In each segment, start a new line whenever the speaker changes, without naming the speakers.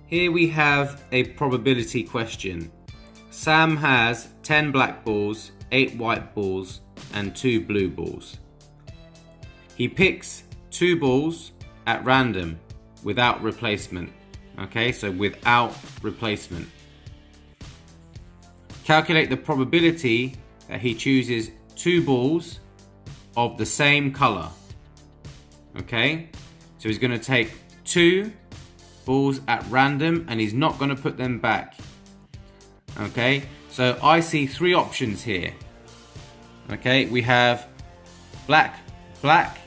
Here we have a probability question. Sam has 10 black balls, 8 white balls, and 2 blue balls. He picks 2 balls at random without replacement. Okay, so without replacement. Calculate the probability that he chooses 2 balls of the same color. Okay, so he's going to take 2 balls at random and he's not going to put them back. Okay, so I see 3 options here. Okay, we have black, black,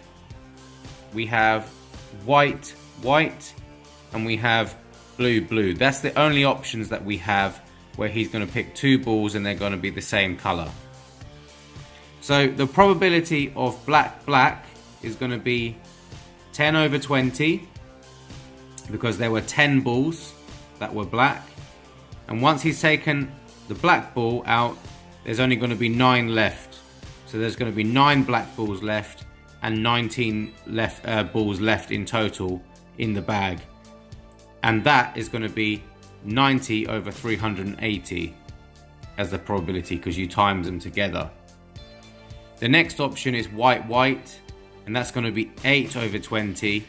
we have white, white, and we have blue, blue. That's the only options that we have where he's going to pick 2 balls and they're going to be the same color. So the probability of black, black is going to be 10 over 20 because there were 10 balls that were black. And once he's taken the black ball out, there's only going to be 9 left. So there's going to be 9 black balls left and 19 balls left in total in the bag. And that is going to be 90 over 380 as the probability because you times them together. The next option is white, white, and that's going to be 8 over 20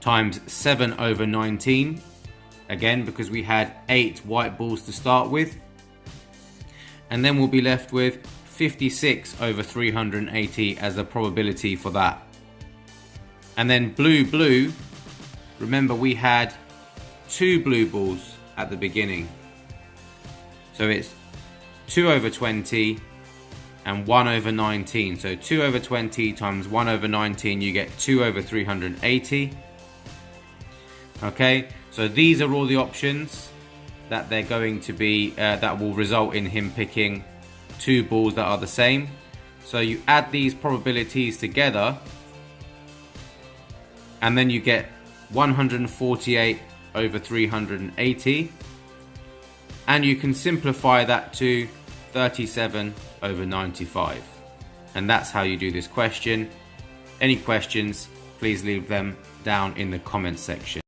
times 7 over 19. Again, because we had 8 white balls to start with. And then we'll be left with 56 over 380 as the probability for that. And then blue, blue, remember we had 2 blue balls at the beginning. So it's 2 over 20 and 1 over 19. So 2 over 20 times 1 over 19, you get 2 over 380. Okay, so these are all the options that they're going to be, that will result in him picking 2 balls that are the same. So you add these probabilities together and then you get 148 over 380, and you can simplify that to 37 over 95. And that's how you do this question. Any questions, please leave them down in the comments section.